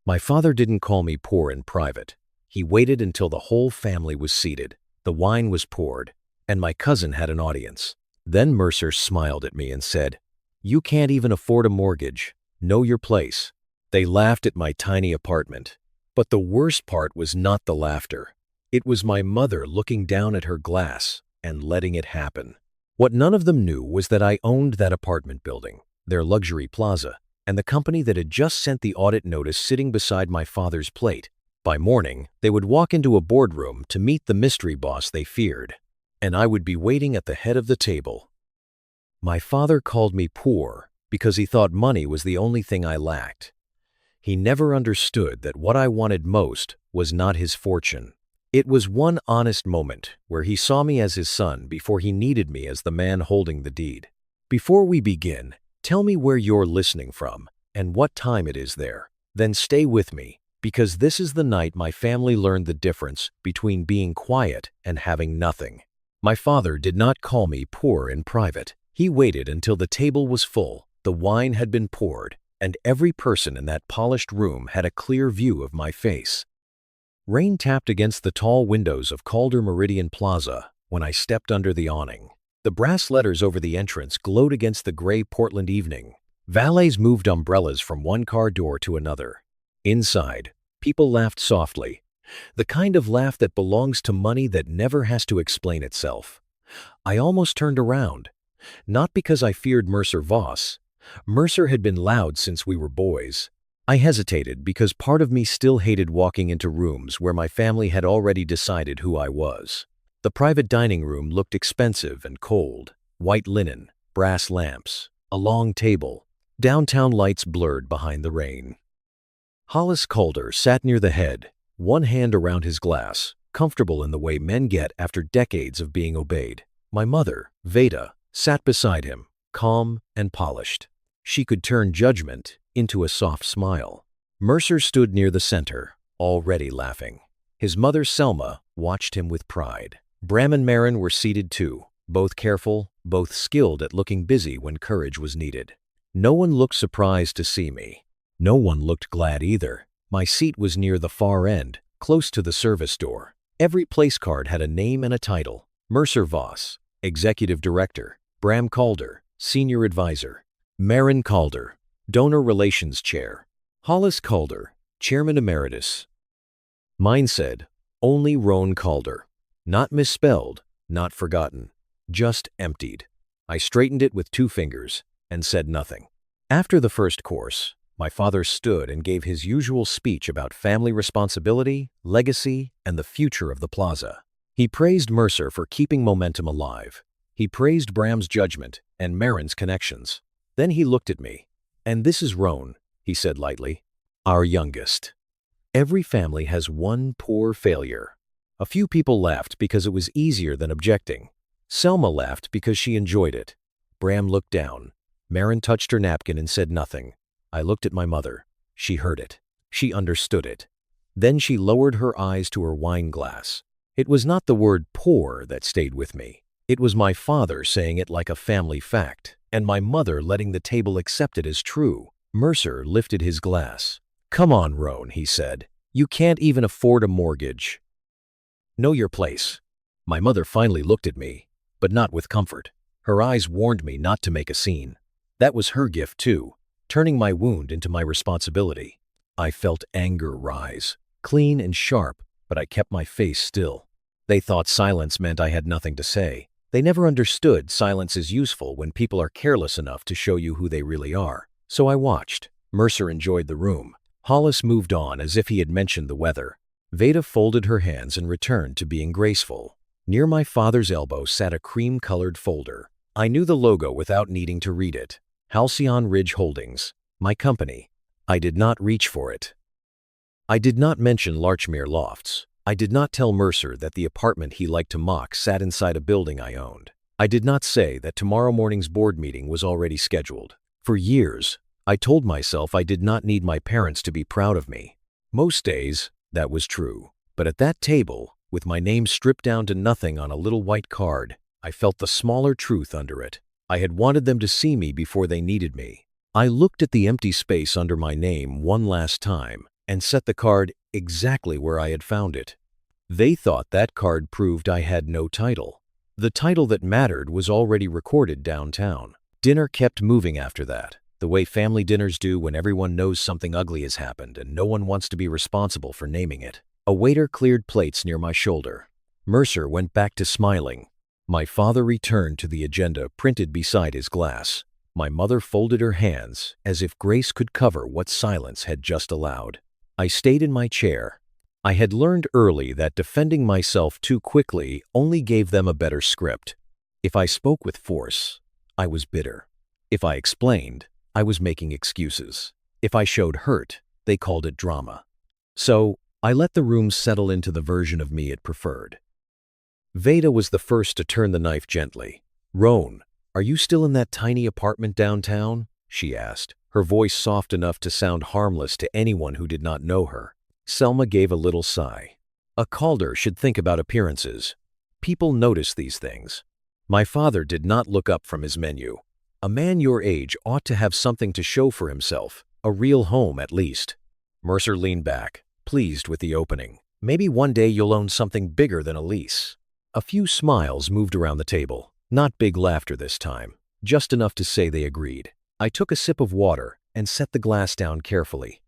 My father didn't call me poor in private. He waited until the whole family was seated, the wine was poured, and my cousin had an audience. Then Mercer smiled at me and said, "You can't even afford a mortgage. Know your place." They laughed at my tiny apartment. But the worst part was not the laughter. It was my mother looking down at her glass and letting it happen. What none of them knew was that I owned that apartment building, their luxury plaza, and the company that had just sent the audit notice sitting beside my father's plate. By morning, they would walk into a boardroom to meet the mystery boss they feared, and I would be waiting at the head of the table. My father called me poor because he thought money was the only thing I lacked. He never understood that what I wanted most was not his fortune. It was one honest moment where he saw me as his son before he needed me as the man holding the deed. Before we begin, tell me where you're listening from and what time it is there. Then stay with me, because this is the night my family learned the difference between being quiet and having nothing. My father did not call me poor in private. He waited until the table was full, the wine had been poured, and every person in that polished room had a clear view of my face. Rain tapped against the tall windows of Calder Meridian Plaza when I stepped under the awning. The brass letters over the entrance glowed against the gray Portland evening. Valets moved umbrellas from one car door to another. Inside, people laughed softly, the kind of laugh that belongs to money that never has to explain itself. I almost turned around, not because I feared Mercer Voss. Mercer had been loud since we were boys. I hesitated because part of me still hated walking into rooms where my family had already decided who I was. The private dining room looked expensive and cold. White linen, brass lamps, a long table, downtown lights blurred behind the rain. Hollis Calder sat near the head, one hand around his glass, comfortable in the way men get after decades of being obeyed. My mother, Veda, sat beside him, calm and polished. She could turn judgment into a soft smile. Mercer stood near the center, already laughing. His mother, Selma, watched him with pride. Bram and Marin were seated too, both careful, both skilled at looking busy when courage was needed. No one looked surprised to see me. No one looked glad either. My seat was near the far end, close to the service door. Every place card had a name and a title. Mercer Voss, Executive Director. Bram Calder, Senior Advisor. Marin Calder, Donor Relations Chair. Hollis Calder, Chairman Emeritus. Mine said, only Roan Calder. Not misspelled, not forgotten, just emptied. I straightened it with 2 fingers and said nothing. After the first course, my father stood and gave his usual speech about family responsibility, legacy, and the future of the plaza. He praised Mercer for keeping momentum alive. He praised Bram's judgment and Marin's connections. Then he looked at me. "And this is Roan," he said lightly, "our youngest. Every family has one poor failure." A few people laughed because it was easier than objecting. Selma laughed because she enjoyed it. Bram looked down. Marin touched her napkin and said nothing. I looked at my mother. She heard it. She understood it. Then she lowered her eyes to her wine glass. It was not the word poor that stayed with me. It was my father saying it like a family fact, and my mother letting the table accept it as true. Mercer lifted his glass. "Come on, Roan," he said. "You can't even afford a mortgage. Know your place." My mother finally looked at me, but not with comfort. Her eyes warned me not to make a scene. That was her gift too, turning my wound into my responsibility. I felt anger rise, clean and sharp, but I kept my face still. They thought silence meant I had nothing to say. They never understood silence is useful when people are careless enough to show you who they really are. So I watched. Mercer enjoyed the room. Hollis moved on as if he had mentioned the weather. Veda folded her hands and returned to being graceful. Near my father's elbow sat a cream-colored folder. I knew the logo without needing to read it. Halcyon Ridge Holdings, my company. I did not reach for it. I did not mention Larchmere Lofts. I did not tell Mercer that the apartment he liked to mock sat inside a building I owned. I did not say that tomorrow morning's board meeting was already scheduled. For years, I told myself I did not need my parents to be proud of me. Most days, that was true. But at that table, with my name stripped down to nothing on a little white card, I felt the smaller truth under it. I had wanted them to see me before they needed me. I looked at the empty space under my name one last time, and set the card exactly where I had found it. They thought that card proved I had no title. The title that mattered was already recorded downtown. Dinner kept moving after that, the way family dinners do when everyone knows something ugly has happened and no one wants to be responsible for naming it. A waiter cleared plates near my shoulder. Mercer went back to smiling. My father returned to the agenda printed beside his glass. My mother folded her hands as if grace could cover what silence had just allowed. I stayed in my chair. I had learned early that defending myself too quickly only gave them a better script. If I spoke with force, I was bitter. If I explained, I was making excuses. If I showed hurt, they called it drama. So, I let the room settle into the version of me it preferred. Veda was the first to turn the knife gently. "Roan, are you still in that tiny apartment downtown?" she asked, her voice soft enough to sound harmless to anyone who did not know her. Selma gave a little sigh. A Calder should think about appearances. People notice these things. My father did not look up from his menu. A man your age ought to have something to show for himself, a real home at least. Mercer leaned back, pleased with the opening. "Maybe one day you'll own something bigger than a lease." A few smiles moved around the table, not big laughter this time, just enough to say they agreed. I took a sip of water and set the glass down carefully.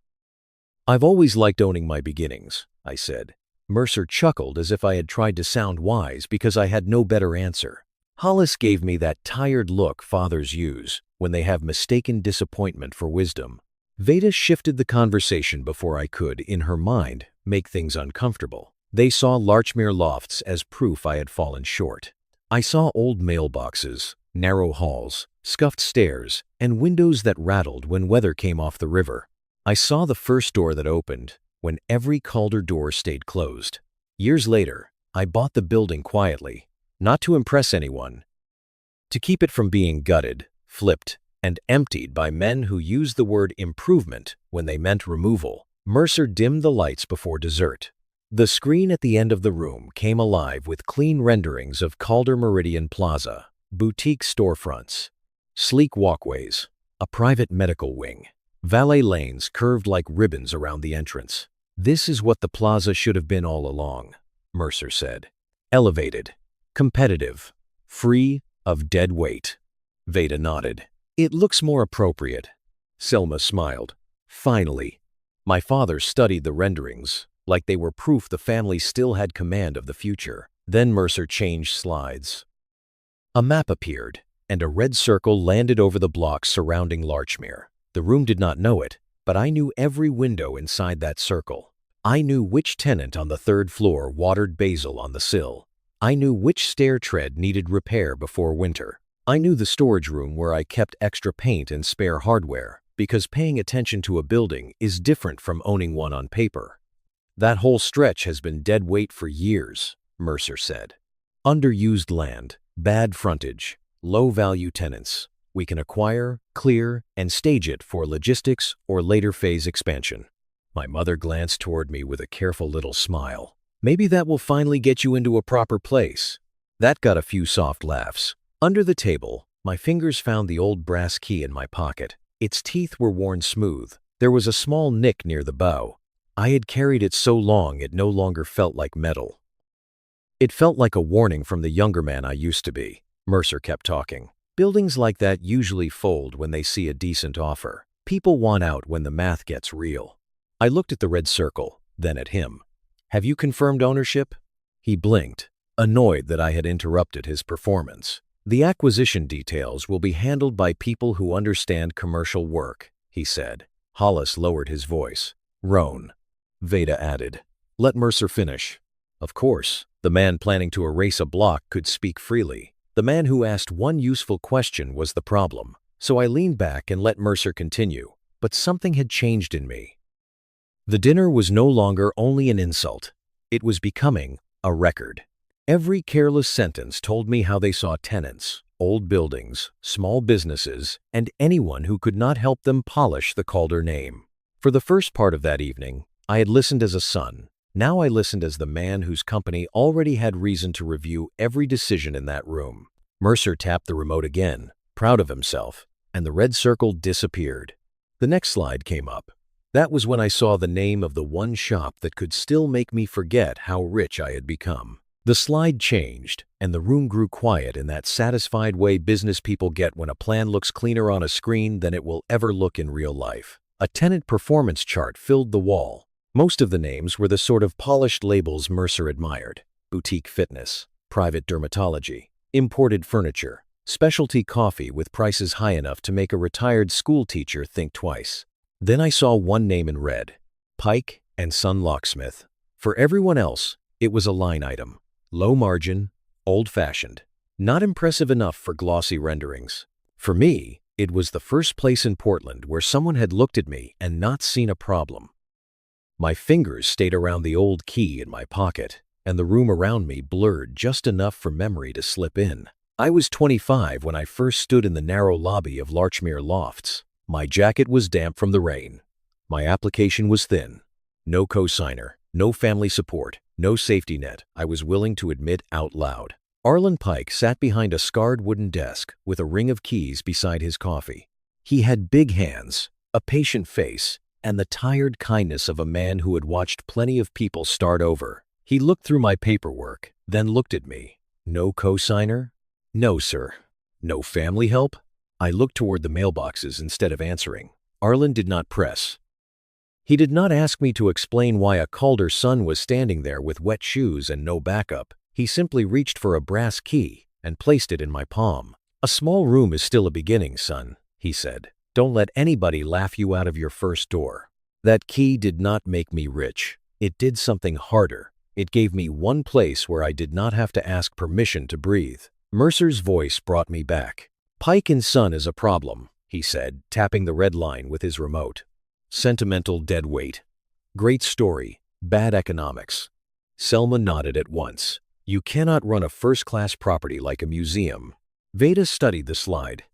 "I've always liked owning my beginnings," I said. Mercer chuckled as if I had tried to sound wise because I had no better answer. Hollis gave me that tired look fathers use when they have mistaken disappointment for wisdom. Veda shifted the conversation before I could, in her mind, make things uncomfortable. They saw Larchmere Lofts as proof I had fallen short. I saw old mailboxes, narrow halls, scuffed stairs, and windows that rattled when weather came off the river. I saw the first door that opened when every Calder door stayed closed. Years later, I bought the building quietly, not to impress anyone, to keep it from being gutted, flipped, and emptied by men who used the word improvement when they meant removal. Mercer dimmed the lights before dessert. The screen at the end of the room came alive with clean renderings of Calder Meridian Plaza, boutique storefronts, sleek walkways, a private medical wing. Valet lanes curved like ribbons around the entrance. "This is what the plaza should have been all along," Mercer said. "Elevated, competitive, free of dead weight." Veda nodded. "It looks more appropriate." Selma smiled. "Finally." My father studied the renderings, like they were proof the family still had command of the future. Then Mercer changed slides. A map appeared, and a red circle landed over the blocks surrounding Larchmere. The room did not know it, but I knew every window inside that circle. I knew which tenant on the third floor watered basil on the sill. I knew which stair tread needed repair before winter. I knew the storage room where I kept extra paint and spare hardware, because paying attention to a building is different from owning one on paper. "That whole stretch has been dead weight for years," Mercer said. "Underused land, bad frontage, low-value tenants. We can acquire, clear, and stage it for logistics or later phase expansion." My mother glanced toward me with a careful little smile. "Maybe that will finally get you into a proper place." That got a few soft laughs. Under the table, my fingers found the old brass key in my pocket. Its teeth were worn smooth. There was a small nick near the bow. I had carried it so long it no longer felt like metal. It felt like a warning from the younger man I used to be. Mercer kept talking. "Buildings like that usually fold when they see a decent offer. People want out when the math gets real." I looked at the red circle, then at him. "Have you confirmed ownership?" He blinked, annoyed that I had interrupted his performance. "The acquisition details will be handled by people who understand commercial work," he said. Hollis lowered his voice. "Roan," Veda added. "Let Mercer finish." Of course, the man planning to erase a block could speak freely. The man who asked one useful question was the problem. So I leaned back and let Mercer continue. But something had changed in me. The dinner was no longer only an insult. It was becoming a record. Every careless sentence told me how they saw tenants, old buildings, small businesses, and anyone who could not help them polish the Calder name. For the first part of that evening, I had listened as a son. Now I listened as the man whose company already had reason to review every decision in that room. Mercer tapped the remote again, proud of himself, and the red circle disappeared. The next slide came up. That was when I saw the name of the one shop that could still make me forget how rich I had become. The slide changed, and the room grew quiet in that satisfied way business people get when a plan looks cleaner on a screen than it will ever look in real life. A tenant performance chart filled the wall. Most of the names were the sort of polished labels Mercer admired: boutique fitness, private dermatology, imported furniture, specialty coffee with prices high enough to make a retired school teacher think twice. Then I saw one name in red: Pike & Son Locksmith. For everyone else, it was a line item. Low margin, old-fashioned, not impressive enough for glossy renderings. For me, it was the first place in Portland where someone had looked at me and not seen a problem. My fingers stayed around the old key in my pocket, and the room around me blurred just enough for memory to slip in. I was 25 when I first stood in the narrow lobby of Larchmere Lofts. My jacket was damp from the rain. My application was thin. No cosigner, no family support, no safety net, I was willing to admit out loud. Arlen Pike sat behind a scarred wooden desk with a ring of keys beside his coffee. He had big hands, a patient face, and the tired kindness of a man who had watched plenty of people start over. He looked through my paperwork, then looked at me. No cosigner? No, sir. No family help? I looked toward the mailboxes instead of answering. Arlen did not press. He did not ask me to explain why a Calder son was standing there with wet shoes and no backup. He simply reached for a brass key and placed it in my palm. "A small room is still a beginning, son," he said. "Don't let anybody laugh you out of your first door." That key did not make me rich. It did something harder. It gave me one place where I did not have to ask permission to breathe. Mercer's voice brought me back. "Pike & Son is a problem," he said, tapping the red line with his remote. "Sentimental dead weight. Great story, bad economics." Selma nodded at once. "You cannot run a first-class property like a museum." Veda studied the slide.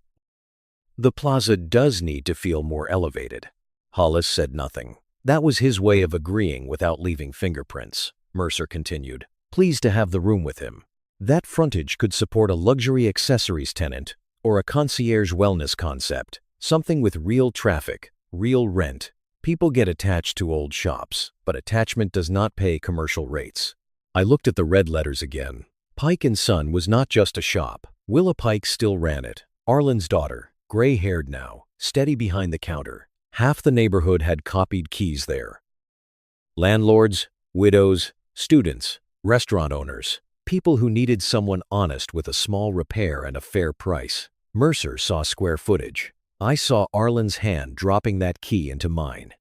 "The Plaza does need to feel more elevated." Hollis said nothing. That was his way of agreeing without leaving fingerprints. Mercer continued, pleased to have the room with him. That frontage could support a luxury accessories tenant or a concierge wellness concept, something with real traffic, real rent. People get attached to old shops, but attachment does not pay commercial rates. I looked at the red letters again. Pike & Son was not just a shop. Willa Pike still ran it. Arlen's daughter, gray-haired now, steady behind the counter. Half the neighborhood had copied keys there. Landlords, widows, students, restaurant owners, people who needed someone honest with a small repair and a fair price. Mercer saw square footage. I saw Arlen's hand dropping that key into mine.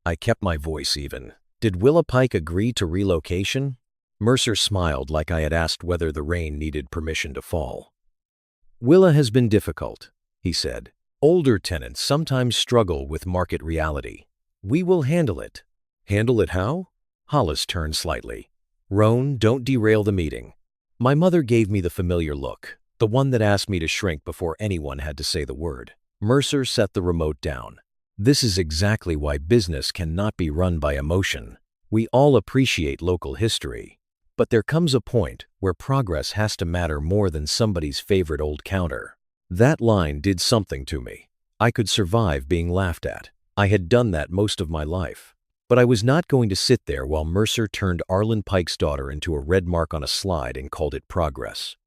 I kept my voice even. Did Willa Pike agree to relocation? Mercer smiled like I had asked whether the rain needed permission to fall. "Willa has been difficult," he said. "Older tenants sometimes struggle with market reality. We will handle it." "Handle it how?" Hollis turned slightly. "Roan, don't derail the meeting." My mother gave me the familiar look, the one that asked me to shrink before anyone had to say the word. Mercer set the remote down. "This is exactly why business cannot be run by emotion. We all appreciate local history. But there comes a point where progress has to matter more than somebody's favorite old counter." That line did something to me. I could survive being laughed at. I had done that most of my life. But I was not going to sit there while Mercer turned Arlen Pike's daughter into a red mark on a slide and called it progress.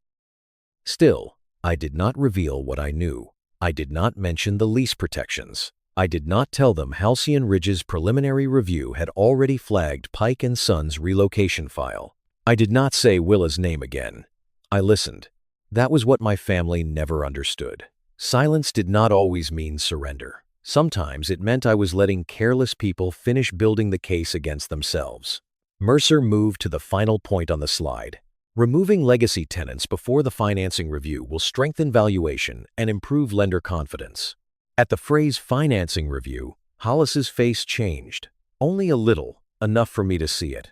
Still, I did not reveal what I knew. I did not mention the lease protections. I did not tell them Halcyon Ridge's preliminary review had already flagged Pike & Son's relocation file. I did not say Willa's name again. I listened. That was what my family never understood. Silence did not always mean surrender. Sometimes it meant I was letting careless people finish building the case against themselves. Mercer moved to the final point on the slide. Removing legacy tenants before the financing review will strengthen valuation and improve lender confidence. At the phrase financing review, Hollis's face changed. Only a little, enough for me to see it.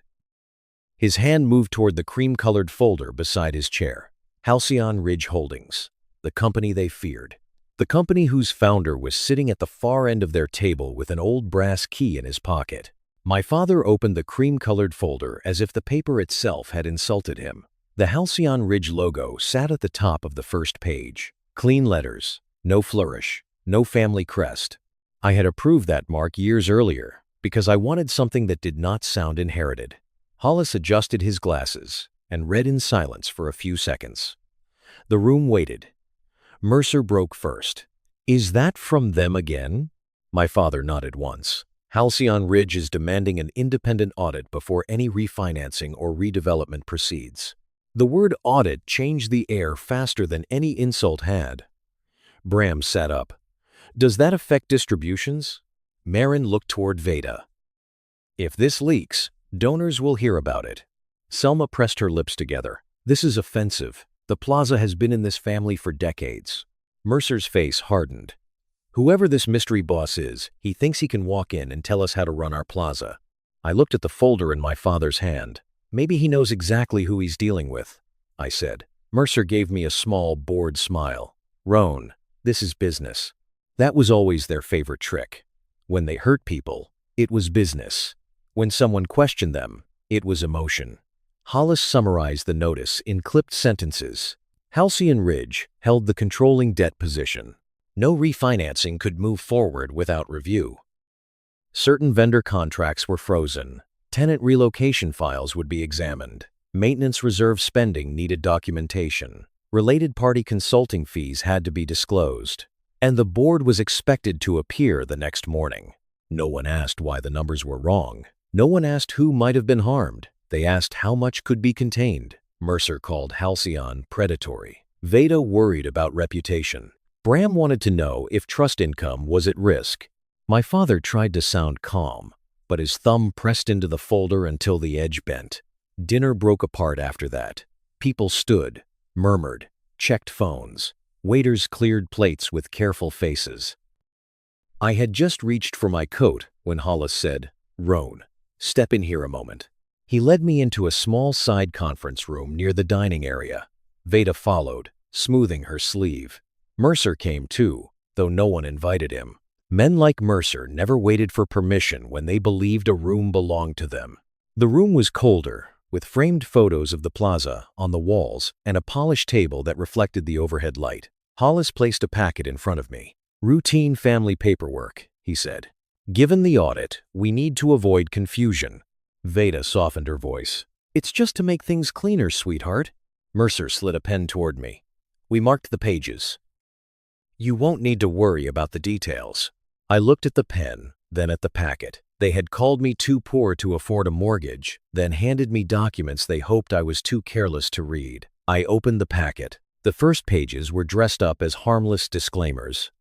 His hand moved toward the cream-colored folder beside his chair. Halcyon Ridge Holdings, the company they feared. The company whose founder was sitting at the far end of their table with an old brass key in his pocket. My father opened the cream-colored folder as if the paper itself had insulted him. The Halcyon Ridge logo sat at the top of the first page. Clean letters, no flourish, no family crest. I had approved that mark years earlier. because I wanted something that did not sound inherited. Hollis adjusted his glasses and read in silence for a few seconds. The room waited. Mercer broke first. "Is that from them again?" My father nodded once. "Halcyon Ridge is demanding an independent audit before any refinancing or redevelopment proceeds." The word audit changed the air faster than any insult had. Bram sat up. "Does that affect distributions?" Marin looked toward Veda. "If this leaks, donors will hear about it." Selma pressed her lips together. "This is offensive. The Plaza has been in this family for decades." Mercer's face hardened. "Whoever this mystery boss is, he thinks he can walk in and tell us how to run our Plaza." I looked at the folder in my father's hand. "Maybe he knows exactly who he's dealing with," I said. Mercer gave me a small, bored smile. "Roan, this is business." That was always their favorite trick. When they hurt people, it was business. When someone questioned them, it was emotion. Hollis summarized the notice in clipped sentences. Halcyon Ridge held the controlling debt position. No refinancing could move forward without review. Certain vendor contracts were frozen. Tenant relocation files would be examined. Maintenance reserve spending needed documentation. Related party consulting fees had to be disclosed. And the board was expected to appear the next morning. No one asked why the numbers were wrong. No one asked who might have been harmed. They asked how much could be contained. Mercer called Halcyon predatory. Veda worried about reputation. Bram wanted to know if trust income was at risk. My father tried to sound calm, but his thumb pressed into the folder until the edge bent. Dinner broke apart after that. People stood, murmured, checked phones. Waiters cleared plates with careful faces. I had just reached for my coat when Hollis said, "Roan, step in here a moment." He led me into a small side conference room near the dining area. Veda followed, smoothing her sleeve. Mercer came too, though no one invited him. Men like Mercer never waited for permission when they believed a room belonged to them. The room was colder, with framed photos of the Plaza on the walls and a polished table that reflected the overhead light. Hollis placed a packet in front of me. "Routine family paperwork," he said. "Given the audit, we need to avoid confusion." Veda softened her voice. "It's just to make things cleaner, sweetheart." Mercer slid a pen toward me. We marked the pages. "You won't need to worry about the details." I looked at the pen, then at the packet. They had called me too poor to afford a mortgage, then handed me documents they hoped I was too careless to read. I opened the packet. The first pages were dressed up as harmless disclaimers.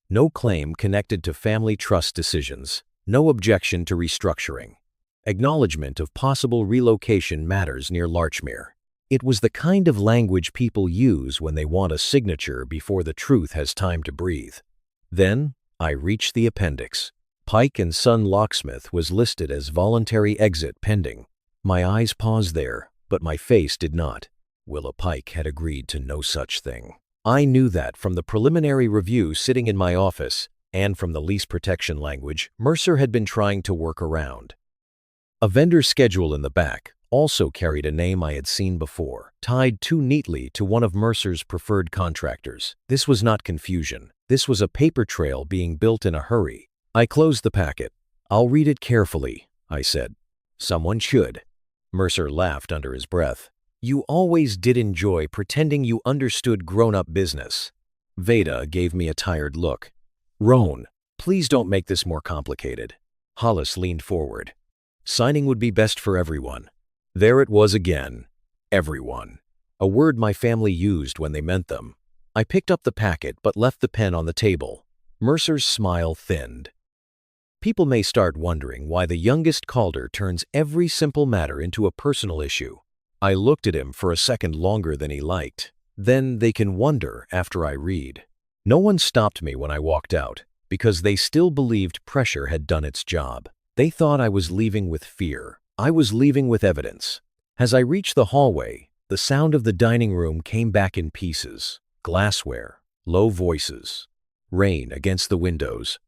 No claim connected to family trust decisions. No objection to restructuring. Acknowledgement of possible relocation matters near Larchmere. It was the kind of language people use when they want a signature before the truth has time to breathe. Then, I reached the appendix. Pike & Son Locksmith was listed as voluntary exit pending. My eyes paused there, but my face did not. Willa Pike had agreed to no such thing. I knew that from the preliminary review sitting in my office and from the lease protection language Mercer had been trying to work around. A vendor schedule in the back also carried a name I had seen before, tied too neatly to one of Mercer's preferred contractors. This was not confusion. This was a paper trail being built in a hurry. I closed the packet. "I'll read it carefully," I said. "Someone should." Mercer laughed under his breath. "You always did enjoy pretending you understood grown-up business." Veda gave me a tired look. "Roan, please don't make this more complicated." Hollis leaned forward. "Signing would be best for everyone." There it was again. Everyone. A word my family used when they meant them. I picked up the packet but left the pen on the table. Mercer's smile thinned. People may start wondering why the youngest Calder turns every simple matter into a personal issue. I looked at him for a second longer than he liked. Then they can wonder after I read. No one stopped me when I walked out, because they still believed pressure had done its job. They thought I was leaving with fear. I was leaving with evidence. As I reached the hallway, the sound of the dining room came back in pieces. Glassware, low voices, rain against the windows.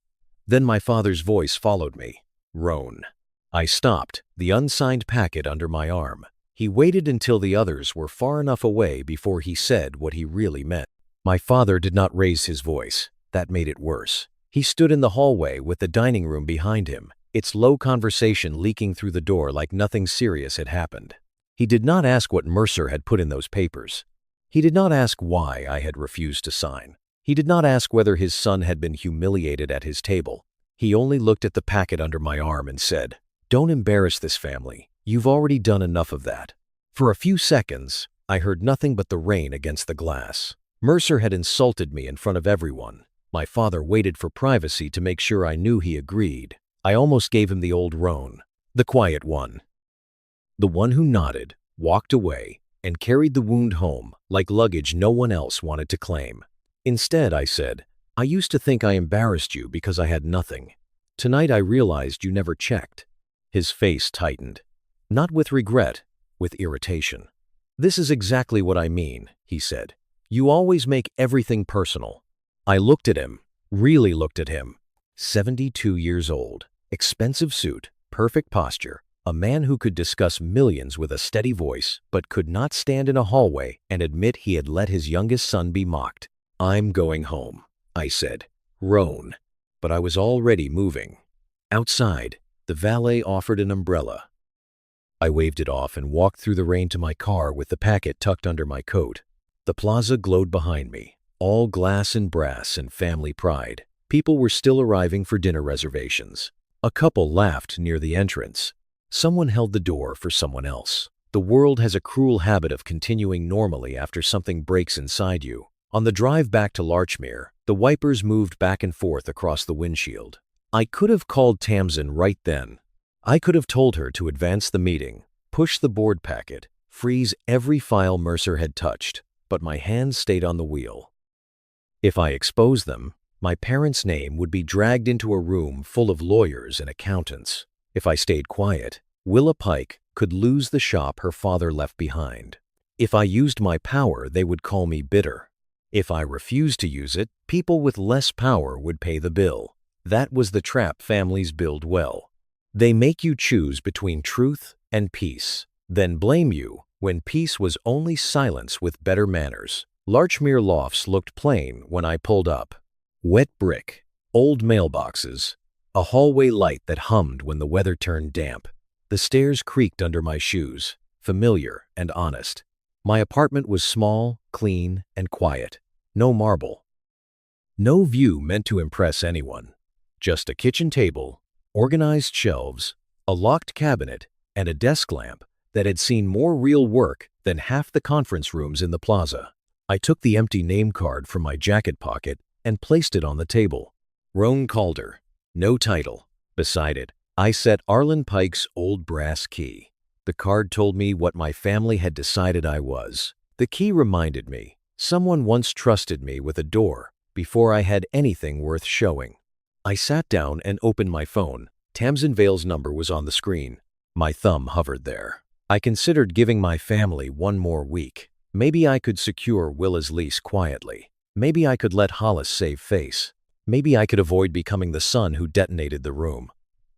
Then my father's voice followed me. "Roan." I stopped, the unsigned packet under my arm. He waited until the others were far enough away before he said what he really meant. My father did not raise his voice. That made it worse. He stood in the hallway with the dining room behind him. its low conversation leaking through the door like nothing serious had happened. He did not ask what Mercer had put in those papers. He did not ask why I had refused to sign. He did not ask whether his son had been humiliated at his table. He only looked at the packet under my arm and said, "Don't embarrass this family. You've already done enough of that." For a few seconds, I heard nothing but the rain against the glass. Mercer had insulted me in front of everyone. My father waited for privacy to make sure I knew he agreed. I almost gave him the old roan, the quiet one. The one who nodded, walked away, and carried the wound home like luggage no one else wanted to claim. Instead, I said, "I used to think I embarrassed you because I had nothing. Tonight I realized you never checked." His face tightened. Not with regret, with irritation. "This is exactly what I mean," he said. "You always make everything personal." I looked at him, really looked at him. 72 years old, expensive suit, perfect posture, a man who could discuss millions with a steady voice but could not stand in a hallway and admit he had let his youngest son be mocked. "I'm going home," I said. "Roan." But I was already moving. Outside, the valet offered an umbrella. I waved it off and walked through the rain to my car with the packet tucked under my coat. The plaza glowed behind me, all glass and brass and family pride. People were still arriving for dinner reservations. A couple laughed near the entrance. Someone held the door for someone else. The world has a cruel habit of continuing normally after something breaks inside you. On the drive back to Larchmere, the wipers moved back and forth across the windshield. I could have called Tamsin right then. I could have told her to advance the meeting, push the board packet, freeze every file Mercer had touched, but my hands stayed on the wheel. If I exposed them, my parents' name would be dragged into a room full of lawyers and accountants. If I stayed quiet, Willa Pike could lose the shop her father left behind. If I used my power, they would call me bitter. If I refused to use it, people with less power would pay the bill. That was the trap families build well. They make you choose between truth and peace, then blame you when peace was only silence with better manners. Larchmere lofts looked plain when I pulled up. Wet brick, old mailboxes, a hallway light that hummed when the weather turned damp. The stairs creaked under my shoes, familiar and honest. My apartment was small, clean, and quiet. No marble. No view meant to impress anyone. Just a kitchen table, organized shelves, a locked cabinet, and a desk lamp that had seen more real work than half the conference rooms in the plaza. I took the empty name card from my jacket pocket and placed it on the table. Roan Calder. No title. Beside it, I set Arlen Pike's old brass key. The card told me what my family had decided I was. The key reminded me, someone once trusted me with a door before I had anything worth showing. I sat down and opened my phone. Tamsin Vale's number was on the screen. My thumb hovered there. I considered giving my family one more week. Maybe I could secure Willa's lease quietly. Maybe I could let Hollis save face. Maybe I could avoid becoming the son who detonated the room.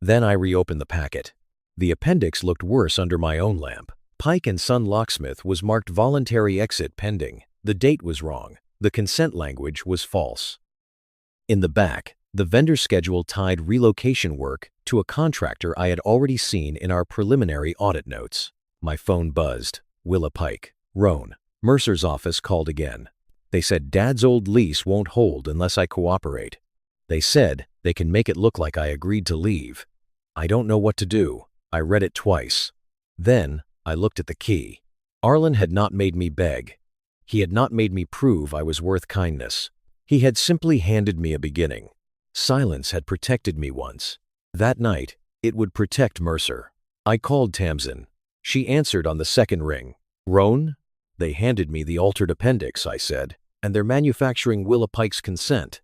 Then I reopened the packet. The appendix looked worse under my own lamp. Pike & Son Locksmith was marked voluntary exit pending. The date was wrong. The consent language was false. In the back, the vendor schedule tied relocation work to a contractor I had already seen in our preliminary audit notes. My phone buzzed. Willa Pike. Roan. Mercer's office called again. They said Dad's old lease won't hold unless I cooperate. They said they can make it look like I agreed to leave. I don't know what to do. I read it twice. Then I looked at the key. Arlen had not made me beg. He had not made me prove I was worth kindness. He had simply handed me a beginning. Silence had protected me once. That night, it would protect Mercer. I called Tamsin. She answered on the second ring. "Roan?" "They handed me the altered appendix," I said, "and they're manufacturing Willa Pike's consent."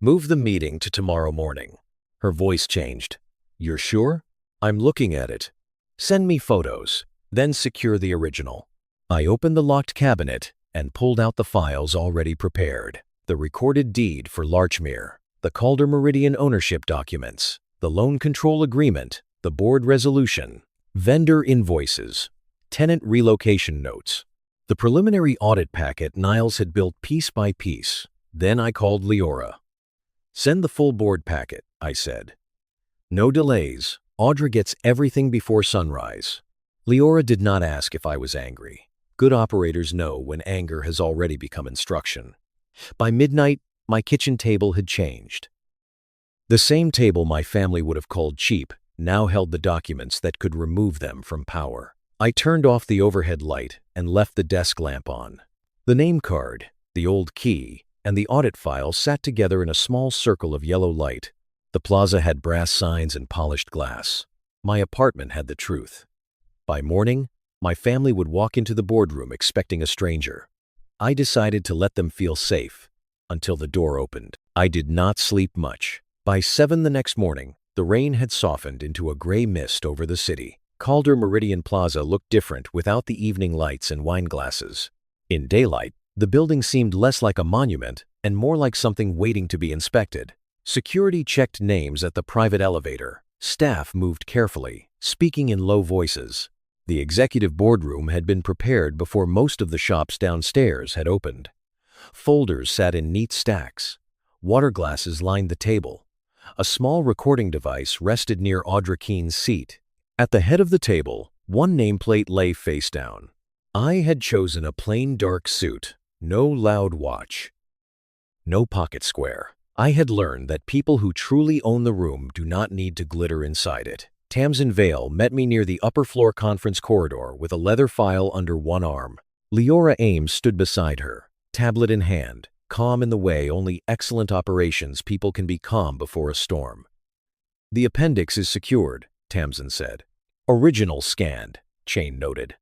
"Move the meeting to tomorrow morning." Her voice changed. "You're sure?" "I'm looking at it." "Send me photos, then secure the original." I opened the locked cabinet and pulled out the files already prepared. The recorded deed for Larchmere, the Calder Meridian ownership documents, the loan control agreement, the board resolution, vendor invoices, tenant relocation notes. The preliminary audit packet Niles had built piece by piece. Then I called Leora. "Send the full board packet," I said. No delays. Audra gets everything before sunrise. Leora did not ask if I was angry. Good operators know when anger has already become instruction. By midnight, my kitchen table had changed. The same table my family would have called cheap now held the documents that could remove them from power. I turned off the overhead light and left the desk lamp on. The name card, the old key, and the audit file sat together in a small circle of yellow light. The plaza had brass signs and polished glass. My apartment had the truth. By morning, my family would walk into the boardroom expecting a stranger. I decided to let them feel safe until the door opened. I did not sleep much. By 7 the next morning, the rain had softened into a gray mist over the city. Calder Meridian Plaza looked different without the evening lights and wine glasses. In daylight, the building seemed less like a monument and more like something waiting to be inspected. Security checked names at the private elevator. Staff moved carefully, speaking in low voices. The executive boardroom had been prepared before most of the shops downstairs had opened. Folders sat in neat stacks. Water glasses lined the table. A small recording device rested near Audra Keene's seat. At the head of the table, one nameplate lay face down. I had chosen a plain dark suit, no loud watch, no pocket square. I had learned that people who truly own the room do not need to glitter inside it. Tamsin Vale met me near the upper floor conference corridor with a leather file under one arm. Leora Ames stood beside her, tablet in hand, calm in the way only excellent operations people can be calm before a storm. "The appendix is secured," Tamsin said. "Original scanned," Chain noted.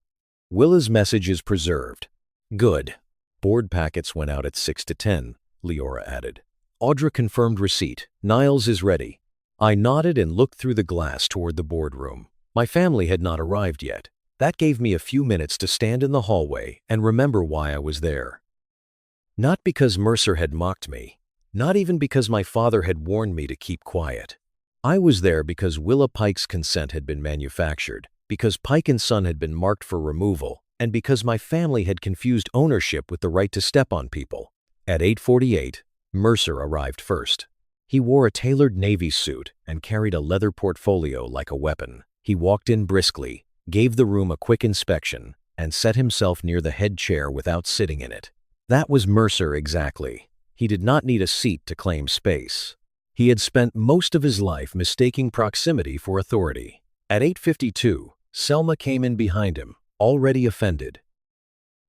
"Willa's message is preserved." "Good." "Board packets went out at 6 to 10, Leora added. Audra confirmed receipt. "Niles is ready." I nodded and looked through the glass toward the boardroom. My family had not arrived yet. That gave me a few minutes to stand in the hallway and remember why I was there. Not because Mercer had mocked me, not even because my father had warned me to keep quiet. I was there because Willa Pike's consent had been manufactured, because Pike & Son had been marked for removal, and because my family had confused ownership with the right to step on people. At 8:48, Mercer arrived first. He wore a tailored Navy suit and carried a leather portfolio like a weapon. He walked in briskly, gave the room a quick inspection, and set himself near the head chair without sitting in it. That was Mercer exactly. He did not need a seat to claim space. He had spent most of his life mistaking proximity for authority. At 8:52, Selma came in behind him, already offended.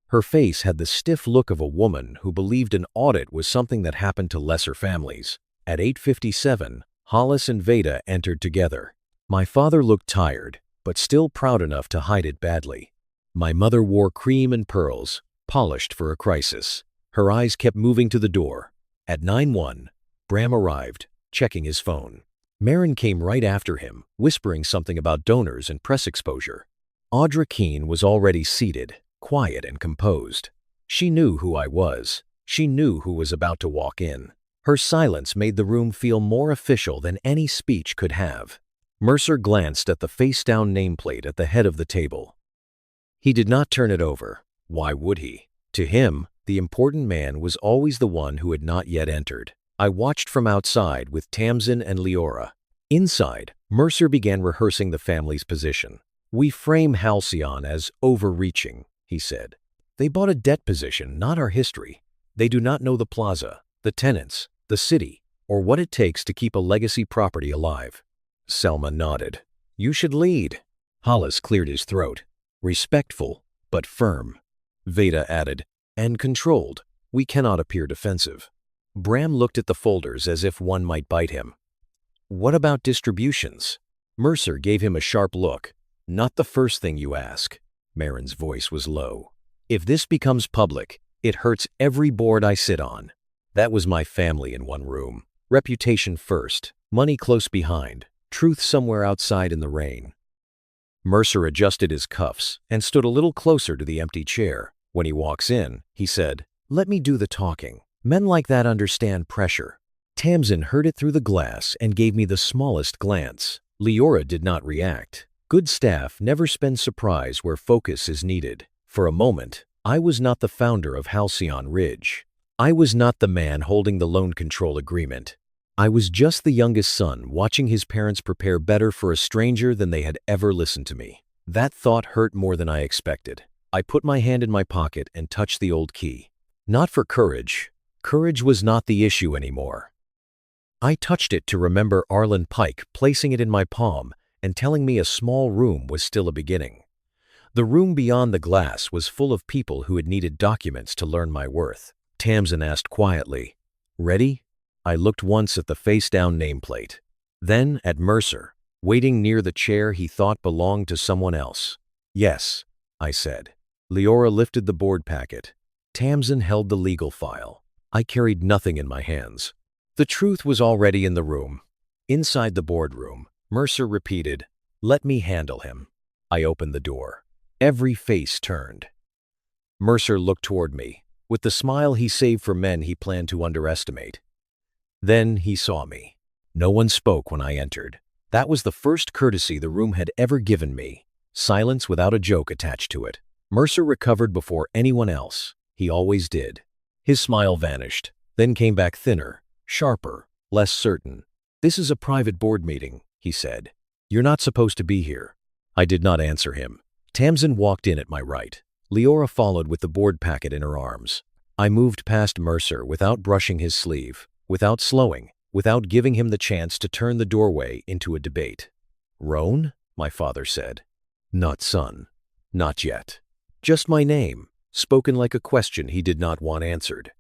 Her face had the stiff look of a woman who believed an audit was something that happened to lesser families. At 8:57, Hollis and Veda entered together. My father looked tired, but still proud enough to hide it badly. My mother wore cream and pearls, polished for a crisis. Her eyes kept moving to the door. At 9:01, Bram arrived, checking his phone. Marin came right after him, whispering something about donors and press exposure. Audra Keene was already seated, quiet and composed. She knew who I was. She knew who was about to walk in. Her silence made the room feel more official than any speech could have. Mercer glanced at the face-down nameplate at the head of the table. He did not turn it over. Why would he? To him, the important man was always the one who had not yet entered. I watched from outside with Tamsin and Leora. Inside, Mercer began rehearsing the family's position. "We frame Halcyon as overreaching," he said. "They bought a debt position, not our history. They do not know the plaza, the tenants, the city, or what it takes to keep a legacy property alive." Selma nodded. "You should lead." Hollis cleared his throat. "Respectful, but firm." Veda added, "And controlled. We cannot appear defensive." Bram looked at the folders as if one might bite him. "What about distributions?" Mercer gave him a sharp look. "Not the first thing you ask." Marin's voice was low. "If this becomes public, it hurts every board I sit on." That was my family in one room. Reputation first, money close behind, truth somewhere outside in the rain. Mercer adjusted his cuffs and stood a little closer to the empty chair. When he walks in, he said, "Let me do the talking. Men like that understand pressure." Tamsin heard it through the glass and gave me the smallest glance. Leora did not react. Good staff never spend surprise where focus is needed. For a moment, I was not the founder of Halcyon Ridge. I was not the man holding the loan control agreement. I was just the youngest son, watching his parents prepare better for a stranger than they had ever listened to me. That thought hurt more than I expected. I put my hand in my pocket and touched the old key. Not for courage. Courage was not the issue anymore. I touched it to remember Arlen Pike placing it in my palm and telling me a small room was still a beginning. The room beyond the glass was full of people who had needed documents to learn my worth. Tamsin asked quietly, "Ready?" I looked once at the face-down nameplate, then at Mercer, waiting near the chair he thought belonged to someone else. "Yes," I said. Leora lifted the board packet. Tamsin held the legal file. I carried nothing in my hands. The truth was already in the room. Inside the boardroom, Mercer repeated, "Let me handle him." I opened the door. Every face turned. Mercer looked toward me, with the smile he saved for men he planned to underestimate. Then he saw me. No one spoke when I entered. That was the first courtesy the room had ever given me. Silence without a joke attached to it. Mercer recovered before anyone else. He always did. His smile vanished, then came back thinner, sharper, less certain. "This is a private board meeting," he said. "You're not supposed to be here." I did not answer him. Tamsin walked in at my right. Leora followed with the board packet in her arms. I moved past Mercer without brushing his sleeve, without slowing, without giving him the chance to turn the doorway into a debate. "Roan?" my father said. "Not son. Not yet." Just my name, spoken like a question he did not want answered.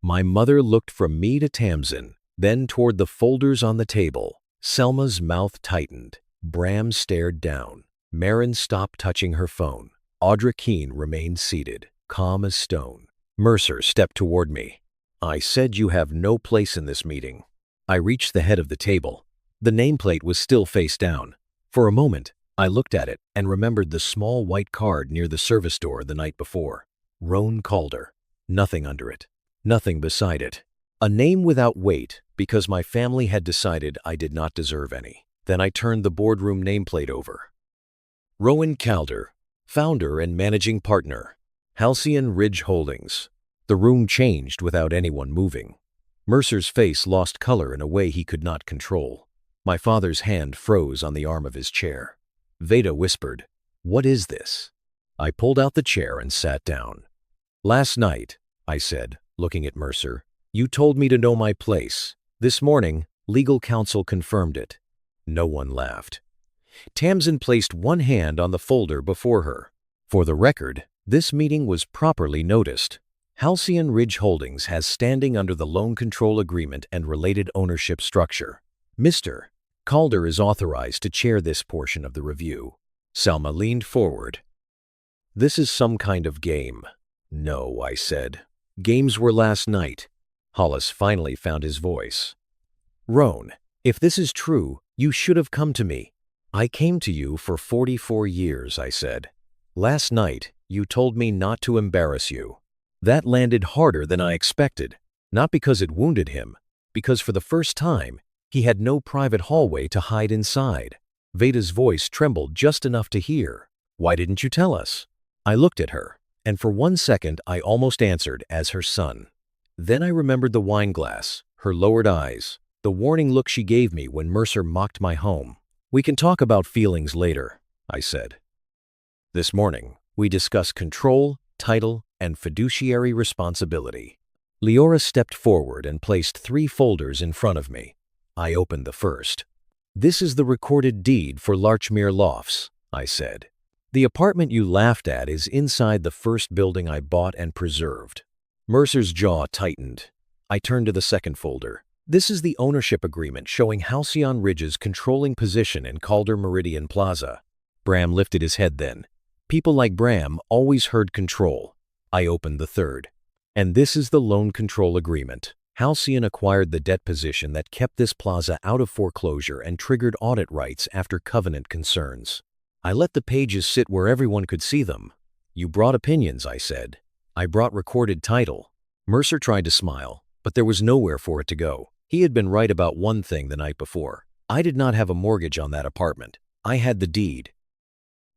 My mother looked from me to Tamsin, then toward the folders on the table. Selma's mouth tightened. Bram stared down. Marin stopped touching her phone. Audra Keene remained seated, calm as stone. Mercer stepped toward me. "I said you have no place in this meeting." I reached the head of the table. The nameplate was still face down. For a moment, I looked at it and remembered the small white card near the service door the night before. Roan Calder. Nothing under it. Nothing beside it. A name without weight because my family had decided I did not deserve any. Then I turned the boardroom nameplate over. Rowan Calder, founder and managing partner, Halcyon Ridge Holdings. The room changed without anyone moving. Mercer's face lost color in a way he could not control. My father's hand froze on the arm of his chair. Veda whispered, "What is this?" I pulled out the chair and sat down. "Last night," I said, looking at Mercer, "you told me to know my place. This morning, legal counsel confirmed it." No one laughed. Tamsin placed one hand on the folder before her. "For the record, this meeting was properly noticed. Halcyon Ridge Holdings has standing under the loan control agreement and related ownership structure. Mr. Calder is authorized to chair this portion of the review." Selma leaned forward. "This is some kind of game." "No," I said. "Games were last night." Hollis finally found his voice. "Roan, if this is true, you should have come to me." "I came to you for 44 years, I said. "Last night, you told me not to embarrass you." That landed harder than I expected, not because it wounded him, because for the first time, he had no private hallway to hide inside. Veda's voice trembled just enough to hear. "Why didn't you tell us?" I looked at her, and for 1 second I almost answered as her son. Then I remembered the wine glass, her lowered eyes, the warning look she gave me when Mercer mocked my home. "We can talk about feelings later," I said. This morning, we discussed control, title, and fiduciary responsibility. Leora stepped forward and placed 3 folders in front of me. I opened the first. "This is the recorded deed for Larchmere Lofts," I said. "The apartment you laughed at is inside the first building I bought and preserved." Mercer's jaw tightened. I turned to the second folder. "This is the ownership agreement showing Halcyon Ridge's controlling position in Calder Meridian Plaza." Bram lifted his head then. People like Bram always heard control. I opened the third. "And this is the loan control agreement. Halcyon acquired the debt position that kept this plaza out of foreclosure and triggered audit rights after covenant concerns." I let the pages sit where everyone could see them. "You brought opinions," I said. "I brought recorded title." Mercer tried to smile, but there was nowhere for it to go. He had been right about one thing the night before. I did not have a mortgage on that apartment. I had the deed.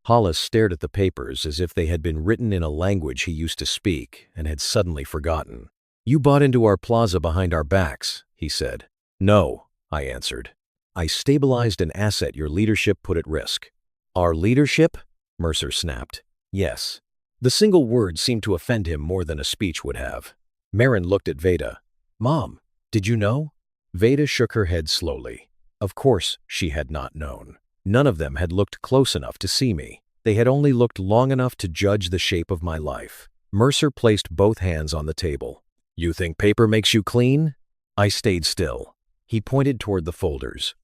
Hollis stared at the papers as if they had been written in a language he used to speak and had suddenly forgotten. "You bought into our plaza behind our backs," he said. No, I answered. I stabilized an asset your leadership put at risk. Our leadership? Mercer snapped. Yes. The single word seemed to offend him more than a speech would have. Marin looked at Veda. Mom, did you know? Veda shook her head slowly. Of course, she had not known. None of them had looked close enough to see me. They had only looked long enough to judge the shape of my life. Mercer placed both hands on the table. You think paper makes you clean? I stayed still. He pointed toward the folders.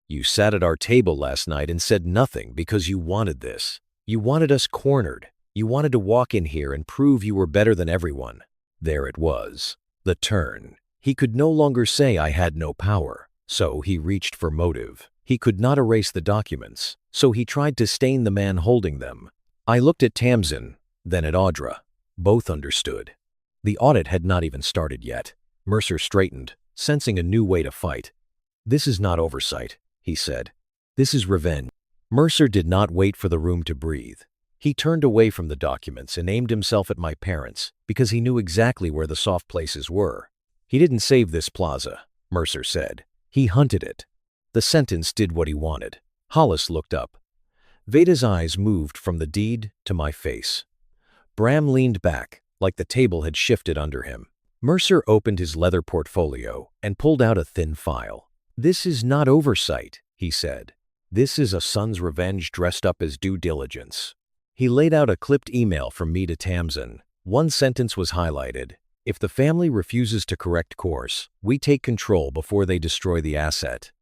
You sat at our table last night and said nothing because you wanted this. You wanted us cornered. You wanted to walk in here and prove you were better than everyone. There it was. The turn. He could no longer say I had no power, so he reached for motive. He could not erase the documents, so he tried to stain the man holding them. I looked at Tamsin, then at Audra. Both understood. The audit had not even started yet. Mercer straightened, sensing a new way to fight. This is not oversight, he said. This is revenge. Mercer did not wait for the room to breathe. He turned away from the documents and aimed himself at my parents because he knew exactly where the soft places were. He didn't save this plaza, Mercer said. He hunted it. The sentence did what he wanted. Hollis looked up. Veda's eyes moved from the deed to my face. Bram leaned back, like the table had shifted under him. Mercer opened his leather portfolio and pulled out a thin file. This is not oversight, he said. This is a son's revenge dressed up as due diligence. He laid out a clipped email from me to Tamsin. One sentence was highlighted. If the family refuses to correct course, we take control before they destroy the asset.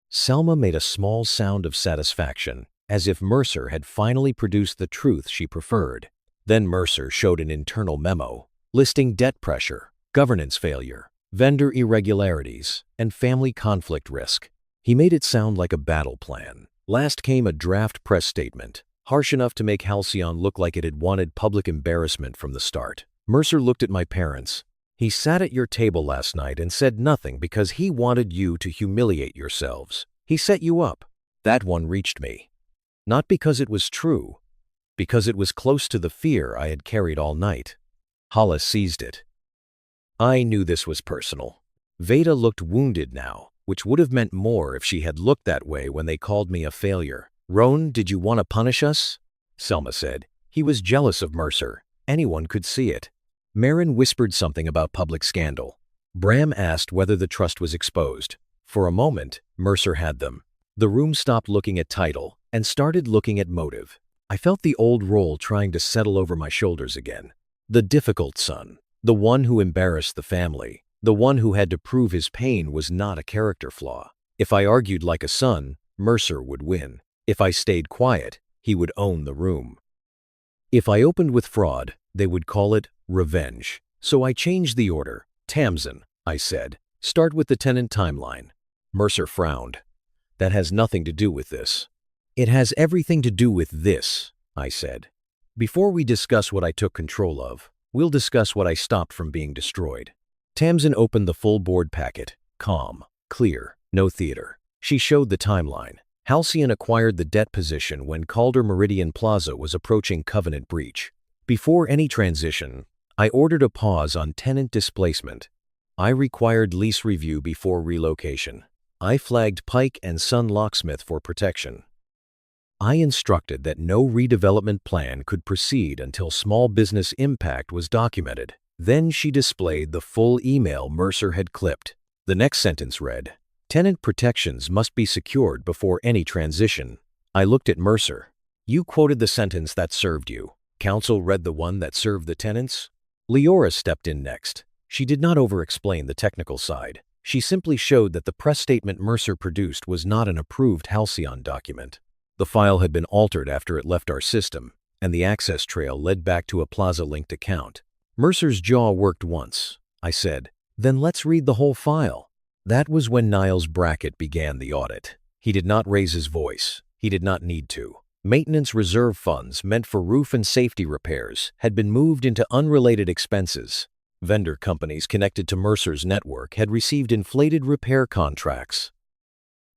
Selma made a small sound of satisfaction, as if Mercer had finally produced the truth she preferred. Then Mercer showed an internal memo, listing debt pressure, governance failure, vendor irregularities, and family conflict risk. He made it sound like a battle plan. Last came a draft press statement, harsh enough to make Halcyon look like it had wanted public embarrassment from the start. Mercer looked at my parents. He sat at your table last night and said nothing because he wanted you to humiliate yourselves. He set you up. That one reached me. Not because it was true, because it was close to the fear I had carried all night. Hollis seized it. I knew this was personal. Veda looked wounded now, which would have meant more if she had looked that way when they called me a failure. Roan, did you want to punish us? Selma said. He was jealous of Mercer. Anyone could see it. Marin whispered something about public scandal. Bram asked whether the trust was exposed. For a moment, Mercer had them. The room stopped looking at title and started looking at motive. I felt the old role trying to settle over my shoulders again. The difficult son, the one who embarrassed the family, the one who had to prove his pain was not a character flaw. If I argued like a son, Mercer would win. If I stayed quiet, he would own the room. If I opened with fraud, they would call it revenge. So I changed the order. Tamsin, I said, start with the tenant timeline. Mercer frowned. That has nothing to do with this. It has everything to do with this, I said. Before we discuss what I took control of, we'll discuss what I stopped from being destroyed. Tamsin opened the full board packet. Calm, clear, no theater. She showed the timeline. Halcyon acquired the debt position when Calder Meridian Plaza was approaching covenant breach. Before any transition, I ordered a pause on tenant displacement. I required lease review before relocation. I flagged Pike and Son Locksmith for protection. I instructed that no redevelopment plan could proceed until small business impact was documented. Then she displayed the full email Mercer had clipped. The next sentence read, tenant protections must be secured before any transition. I looked at Mercer. You quoted the sentence that served you. Counsel read the one that served the tenants. Leora stepped in next. She did not over-explain the technical side. She simply showed that the press statement Mercer produced was not an approved Halcyon document. The file had been altered after it left our system, and the access trail led back to a Plaza-linked account. Mercer's jaw worked once. I said, then let's read the whole file. That was when Niles Brackett began the audit. He did not raise his voice. He did not need to. Maintenance reserve funds meant for roof and safety repairs had been moved into unrelated expenses. Vendor companies connected to Mercer's network had received inflated repair contracts.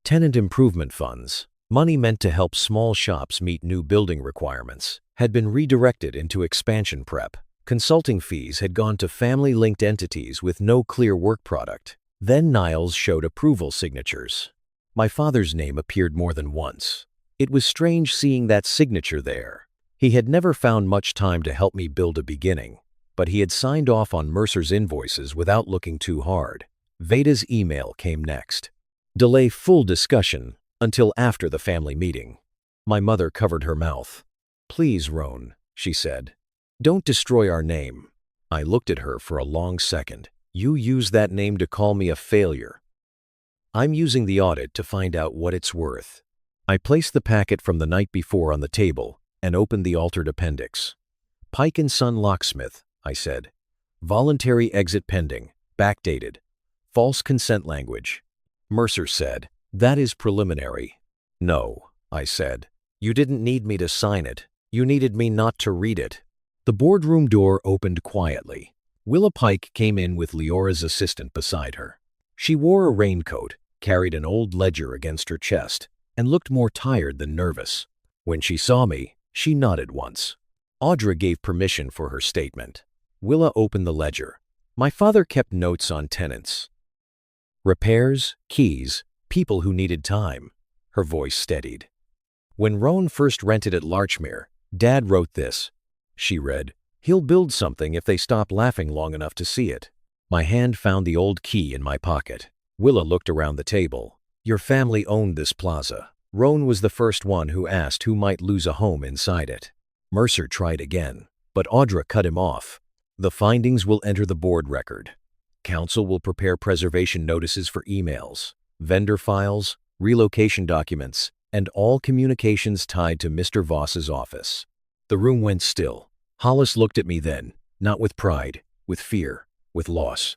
Tenant improvement funds, money meant to help small shops meet new building requirements, had been redirected into expansion prep. Consulting fees had gone to family-linked entities with no clear work product. Then Niles showed approval signatures. My father's name appeared more than once. It was strange seeing that signature there. He had never found much time to help me build a beginning, but he had signed off on Mercer's invoices without looking too hard. Veda's email came next. Delay full discussion until after the family meeting. My mother covered her mouth. "Please, Roan," she said. "Don't destroy our name." I looked at her for a long second. "You use that name to call me a failure." "I'm using the audit to find out what it's worth." I placed the packet from the night before on the table and opened the altered appendix. "Pike & Son Locksmith," I said. "Voluntary exit pending. Backdated. False consent language." Mercer said, "That is preliminary." "No," I said. "You didn't need me to sign it. You needed me not to read it." The boardroom door opened quietly. Willa Pike came in with Leora's assistant beside her. She wore a raincoat, carried an old ledger against her chest, and looked more tired than nervous. When she saw me, she nodded once. Audra gave permission for her statement. Willa opened the ledger. My father kept notes on tenants. Repairs, keys, people who needed time. Her voice steadied. "When Roan first rented at Larchmere, Dad wrote this." She read, "He'll build something if they stop laughing long enough to see it." My hand found the old key in my pocket. Willa looked around the table. "Your family owned this plaza. Roan was the first one who asked who might lose a home inside it." Mercer tried again, but Audra cut him off. "The findings will enter the board record. Council will prepare preservation notices for emails, vendor files, relocation documents, and all communications tied to Mr. Voss's office." The room went still. Hollis looked at me then, not with pride, with fear, with loss.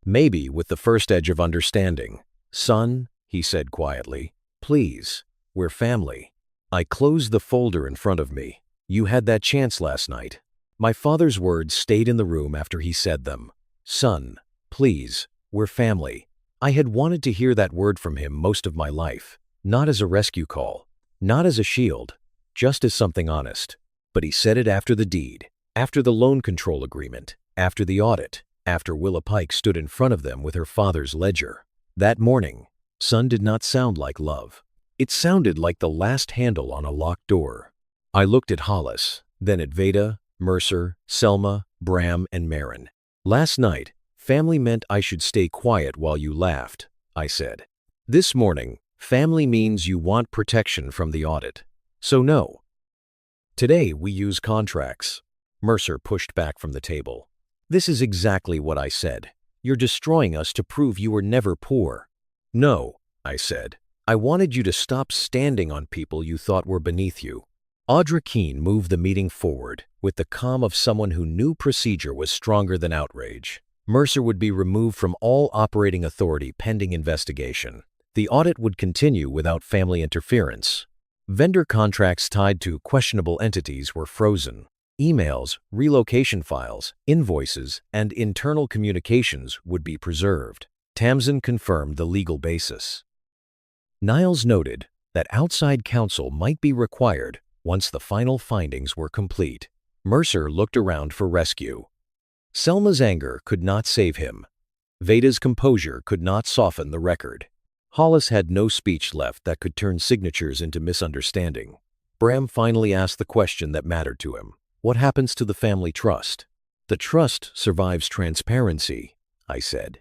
Maybe with the first edge of understanding. "Son," he said quietly, "please, we're family." I closed the folder in front of me. "You had that chance last night." My father's words stayed in the room after he said them. "Son, please, we're family." I had wanted to hear that word from him most of my life, not as a rescue call, not as a shield, just as something honest. But he said it after the deed, after the loan control agreement, after the audit, after Willa Pike stood in front of them with her father's ledger. That morning, son did not sound like love. It sounded like the last handle on a locked door. I looked at Hollis, then at Veda, Mercer, Selma, Bram, and Marin. "Last night, family meant I should stay quiet while you laughed," I said. "This morning, family means you want protection from the audit. So no. Today we use contracts." Mercer pushed back from the table. "This is exactly what I said. You're destroying us to prove you were never poor." "No," I said. "I wanted you to stop standing on people you thought were beneath you." Audra Keene moved the meeting forward with the calm of someone who knew procedure was stronger than outrage. Mercer would be removed from all operating authority pending investigation. The audit would continue without family interference. Vendor contracts tied to questionable entities were frozen. Emails, relocation files, invoices, and internal communications would be preserved. Tamsin confirmed the legal basis. Niles noted that outside counsel might be required once the final findings were complete. Mercer looked around for rescue. Selma's anger could not save him. Veda's composure could not soften the record. Hollis had no speech left that could turn signatures into misunderstanding. Bram finally asked the question that mattered to him. "What happens to the family trust?" "The trust survives transparency," I said.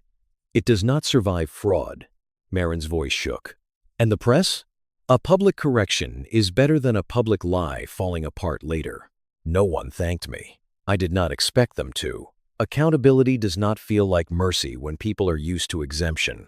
"It does not survive fraud." Marin's voice shook. "And the press? A public correction is better than a public lie falling apart later." No one thanked me. I did not expect them to. Accountability does not feel like mercy when people are used to exemption.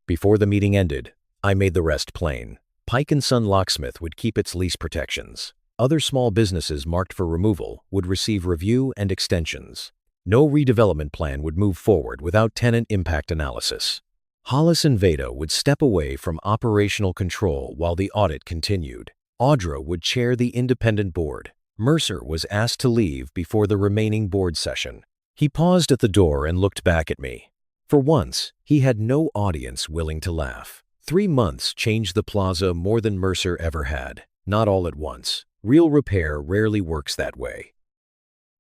Before the meeting ended, I made the rest plain. Pike & Son Locksmith would keep its lease protections. Other small businesses marked for removal would receive review and extensions. No redevelopment plan would move forward without tenant impact analysis. Hollis and Veda would step away from operational control while the audit continued. Audra would chair the independent board. Mercer was asked to leave before the remaining board session. He paused at the door and looked back at me. For once, he had no audience willing to laugh. 3 months changed the plaza more than Mercer ever had. Not all at once. Real repair rarely works that way.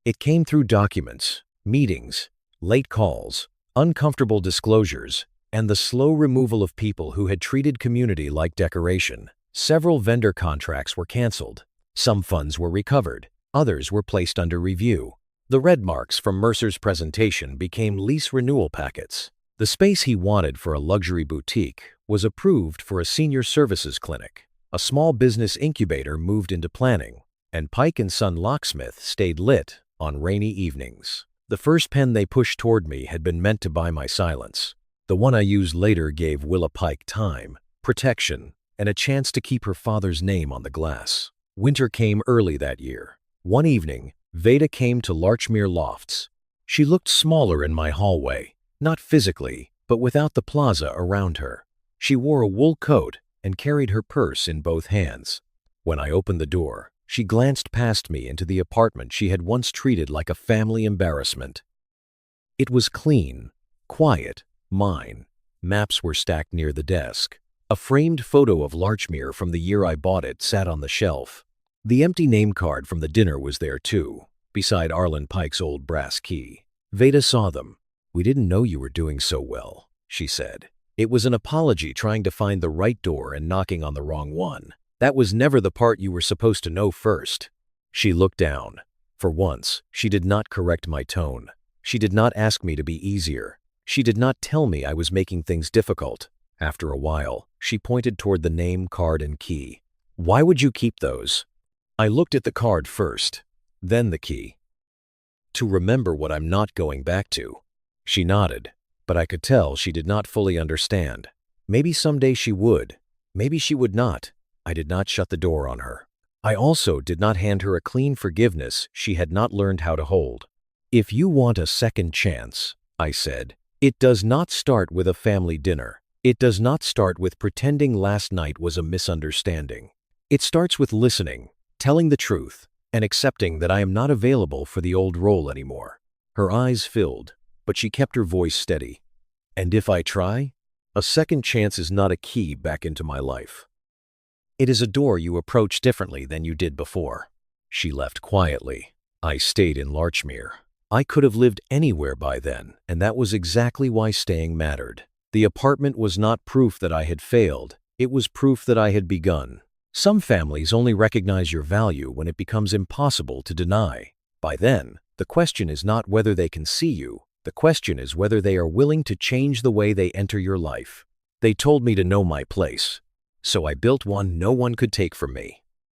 It came through documents, meetings, late calls, uncomfortable disclosures, and the slow removal of people who had treated community like decoration. Several vendor contracts were canceled. Some funds were recovered. Others were placed under review. The red marks from Mercer's presentation became lease renewal packets. The space he wanted for a luxury boutique was approved for a senior services clinic. A small business incubator moved into planning, and Pike & Son Locksmith stayed lit on rainy evenings. The first pen they pushed toward me had been meant to buy my silence. The one I used later gave Willa Pike time, protection, and a chance to keep her father's name on the glass. Winter came early that year. One evening, Veda came to Larchmere Lofts. She looked smaller in my hallway, not physically, but without the plaza around her. She wore a wool coat and carried her purse in both hands. When I opened the door, she glanced past me into the apartment she had once treated like a family embarrassment. It was clean, quiet, mine. Maps were stacked near the desk. A framed photo of Larchmere from the year I bought it sat on the shelf. The empty name card from the dinner was there too, beside Arlen Pike's old brass key. Veda saw them. "We didn't know you were doing so well," she said. "It was an apology trying to find the right door and knocking on the wrong one. That was never the part you were supposed to know first." She looked down. For once, she did not correct my tone. She did not ask me to be easier. She did not tell me I was making things difficult. After a while, she pointed toward the name card and key. "Why would you keep those?" I looked at the card first, then the key. "To remember what I'm not going back to." She nodded, but I could tell she did not fully understand. Maybe someday she would. Maybe she would not. I did not shut the door on her. I also did not hand her a clean forgiveness she had not learned how to hold. "If you want a second chance," I said, "it does not start with a family dinner. It does not start with pretending last night was a misunderstanding. It starts with listening, telling the truth, and accepting that I am not available for the old role anymore." Her eyes filled, but she kept her voice steady. "And if I try, a second chance is not a key back into my life. It is a door you approach differently than you did before." She left quietly. I stayed in Larchmere. I could have lived anywhere by then, and that was exactly why staying mattered. The apartment was not proof that I had failed. It was proof that I had begun. Some families only recognize your value when it becomes impossible to deny. By then, the question is not whether they can see you. The question is whether they are willing to change the way they enter your life. They told me to know my place, so I built one no one could take from me.